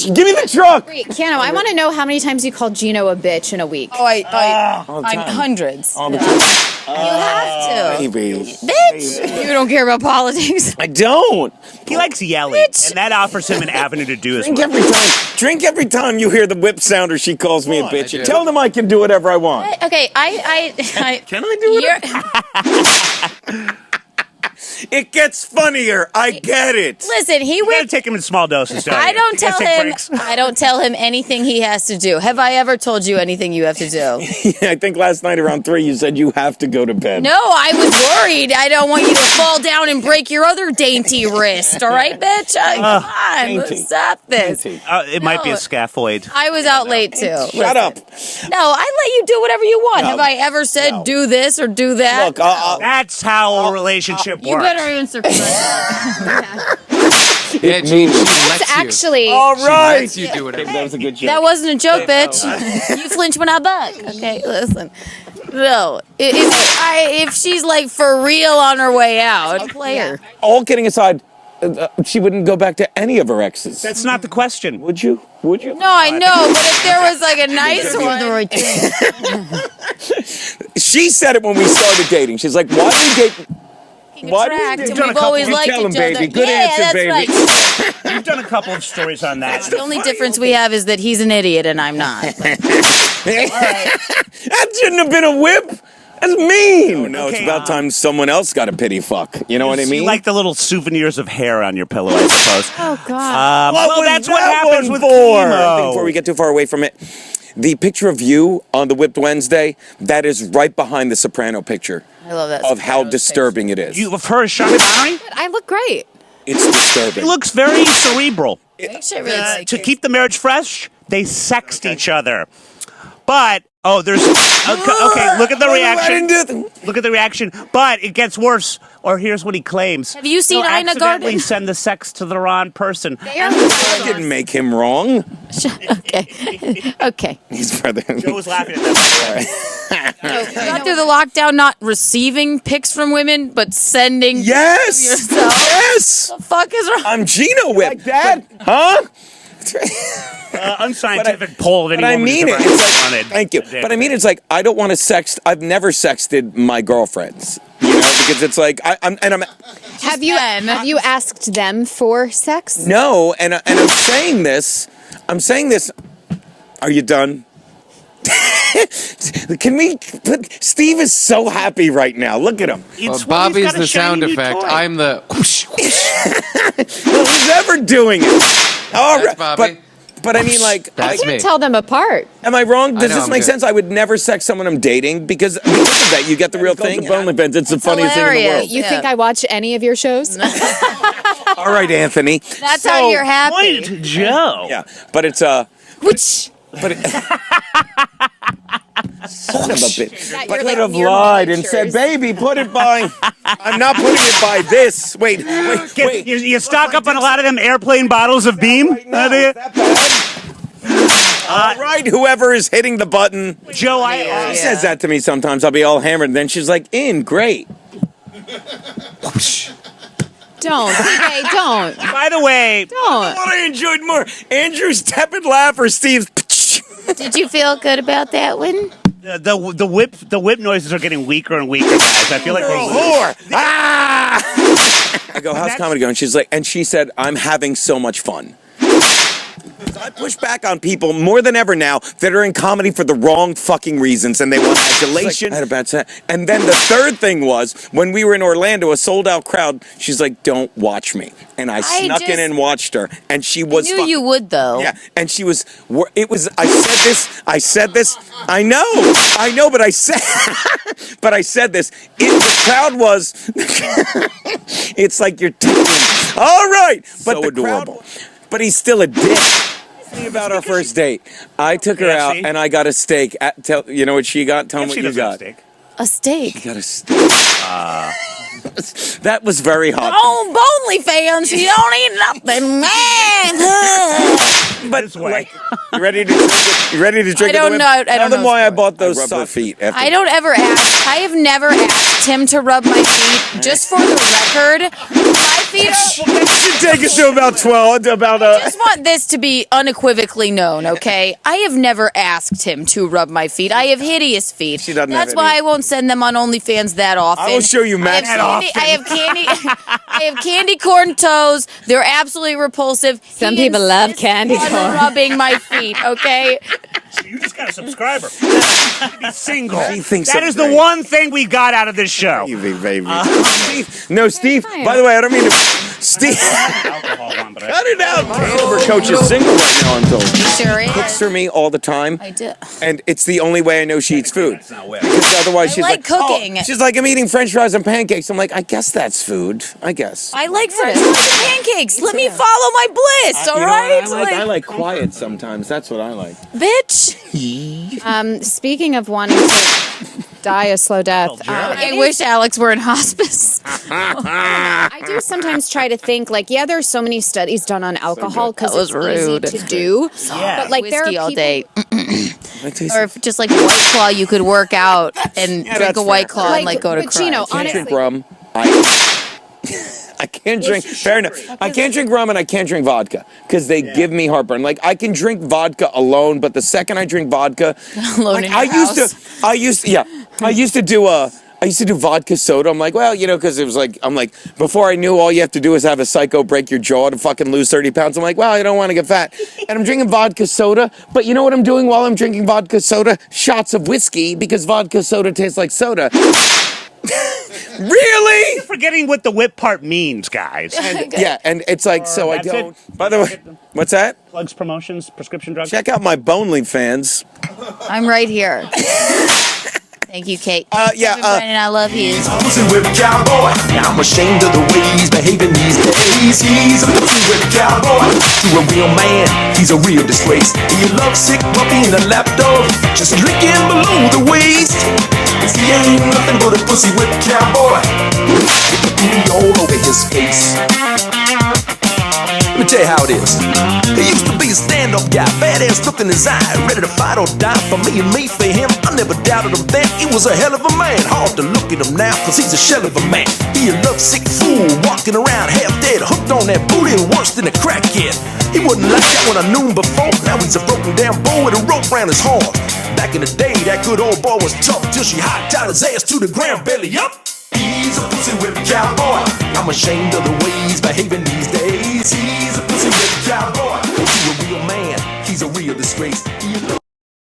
Give me the truck. Wait, Keanu, I want to know how many times you called Gino a bitch in a week. Oh, I'm hundreds. All the time. You have to. Baby. Bitch! You don't care about politics. I don't. He likes yelling, and that offers him an avenue to do as Drink well. every time. Drink every time you hear the whip sound or she calls me a bitch. do. Tell them I can do whatever I want. Okay, Can I do it? It gets funnier. I get it. Listen, You gotta take him in small doses, don't you? I don't You gotta tell take him. breaks. I don't tell him anything he has to do. Have I ever told you anything you have to do? I think last night around 3 you said you have to go to bed. No, I was worried. I don't want you to fall down and break your other dainty wrist. All right, bitch. Come on, dainty. let's stop this. It might be a scaffold. I was out late too. Shut up. No, I let you do whatever you want. No. Have I ever said do this or do that? Look, That's how a relationship works. You better answer for that. Yeah, Gene, she lets you. Actually, all She right. lets you do whatever. That was a good joke. that wasn't a joke, bitch. You flinch when I buck. Okay, listen. No, if she's like for real on her way out, play her. All kidding aside, she wouldn't go back to any of her exes. That's not the question. Would you? Would you? No, I know, but if there was like a nice one, She said it when we started dating. She's like, "Why do we date?" Why do we attract, date? and we've always You liked tell each him, baby. other. Good Yeah, answer, that's baby. right. We've done a couple of stories on that. The only difference we have is that he's an idiot and I'm not. That shouldn't have been a whip. That's mean. No, it's Okay, about time someone else got a pity fuck. You know what I mean? You like the little souvenirs of hair on your pillow, I suppose. Oh God. What well, was that's what that happens one with for? chemo. Before we get too far away from it, the picture of you on the Whipped Wednesday, that is right behind the Soprano picture I love that. of how disturbing it is. You have her Sean Connery? I look great. It's disturbing. He looks very cerebral. Actually, I really like To it. keep the marriage fresh, they sexed each other. But there's okay. Look at the reaction. Look at the reaction. But it gets worse. Or here's what he claims. Have you seen He'll Ina accidentally Garden? send the sex to the wrong person. I didn't make him wrong. Okay. Okay. He's brother. Joe was laughing at that. You got through the lockdown not receiving pics from women, but sending Yes. yourself. Yes. What the fuck is wrong? I'm Gino Whip. Like that? Huh? Unscientific poll of any But I woman mean it. who's ever It's like, wanted. thank you. But I mean, it's like I don't want to sext. I've never sexted my girlfriends. You know, because it's like I'm. Have you asked them for sex? No, and I'm saying this. I'm saying this. Are you done? Can we put? Steve is so happy right now. Look at him. Well, Bobby's the sound effect. I'm the whoosh, whoosh. Well, who's ever doing it? All That's right, Bobby. but I mean, like, That's me. Tell them apart. am I wrong? Does know, this I'm make good. sense? I would never sex someone I'm dating because of that you get the real thing. It's the funniest thing in the hilarious. world. You think I watch any of your shows? All right, Anthony. That's how you're happy. Point, Joe. Yeah, but it's Which but it, son of a bitch. That But you're I like could have near lied and said, miniatures. "Baby, put it by." I'm not putting it by this. Wait. You stock up on a lot of them airplane bottles of Beam? Right now, is that bad? All right, whoever is hitting the button. Joe, She says that to me sometimes. I'll be all hammered, and then she's like, great." don't. Okay, don't. by the way, Don't. What I enjoyed more, Andrew's tepid laugh or Steve's. Did you feel good about that one? the whip noises are getting weaker and weaker, guys. I feel like we're losing. Whore. Ah! I go, how's comedy going? She's like, and she said, I'm having so much fun. I push back on people more than ever now that are in comedy for the wrong fucking reasons, and they want adulation. I had a bad set. And then the third thing was when we were in Orlando, a sold out crowd. She's like, "Don't watch me," and I snuck in and watched her, and she was. I knew you would though. Yeah, and she was. It was. I said this. I know, but I said. But I said this. The crowd was. It's like you're. All right, but So the adorable. crowd. But he's still a dick. Tell me about our first date. I took her out and I got a steak. You know what she got? Tell me what you got. A steak. She got a steak. That was very hot. Oh, Bonely fans, you don't eat nothing, man. But like, you ready to drink it? You ready to drink I don't it? know. I don't Tell them know. why I bought those rub her soft feet after. I don't ever ask. I have never asked him to rub my feet. Just for the record, my feet are. Take it to about 12. I just want this to be unequivocally known, okay? I have never asked him to rub my feet. I have hideous feet. She doesn't That's have why any. I won't send them on OnlyFans that often. I will show you Matt I have candy corn toes. They're absolutely repulsive. Some people love candy corn. Rubbing my feet, okay? You just got a subscriber. Be single. She thinks That I'm is the great. one thing we got out of this show. Baby. Steve, by the way, I don't mean to. Steve, Alcohol one, but cut it out. Our coach is single right now, I'm told. He sure is. Cooks for me all the time. I do. And it's the only way I know she eats food. Because otherwise she's like cooking. Oh, she's like, I'm eating French fries and pancakes. I'm like, I guess that's food. I guess. I like French fries and pancakes. Let me follow my bliss, all You know right? what I like quiet sometimes. That's what I like. Bitch. Speaking of wanting to die a slow death, I wish Alex were in hospice. I do sometimes try to think, like, yeah, there's so many studies done on alcohol because That was it's rude. easy to do. Yeah. But like, there are Whiskey all people, day. I tell you Or if just like White Claw, you could work out and drink that's a White fair. Claw and like go to but, you know, crunch. I can't drink honestly, rum. I can't drink. Fair enough. I can't drink rum and I can't drink vodka because they give me heartburn. Like I can drink vodka alone, but the second I drink vodka, Alone like, in your house. I used to do vodka soda. I'm like, well, you know, because it was like, I'm like, before I knew all you have to do is have a psycho break your jaw to fucking lose 30 pounds. I'm like, well, I don't want to get fat. And I'm drinking vodka soda. But you know what I'm doing while I'm drinking vodka soda? Shots of whiskey because vodka soda tastes like soda. Really? You're forgetting what the whip part means, guys. Yeah, and it's like, so I That's don't. it? By the way, what's that? Plugs, promotions, prescription drugs. Check out my Bonely fans. I'm right here. Thank you, Kate. Yeah, I love you. Pussy whip cowboy. I'm ashamed of the way he's behaving these days. He's a pussy whip cowboy. To a real man, he's a real disgrace. He loves sick puppy and a lapdog, just drinking below the waist. He ain't nothing but a pussy whip cowboy. With the booty all over his face. Let me tell you how it is. He used to be a stand-up guy, badass look in his eye, ready to fight or die for me and me for him. I never doubted him then. He was a hell of a man. Hard to look at him now, cause he's a shell of a man. He a lovesick fool, walking around half dead, hooked on that booty and worse than a crackhead. He wasn't like that when I knew him before. Now he's a broken down boy with a rope around his horn. Back in the day, that good old boy was tough till she hot tied his ass to the ground, belly up. He's a pussy whip cowboy. I'm ashamed of the way he's behaving these days. He's a pussy whip cowboy. He's a real man. He's a real disgrace.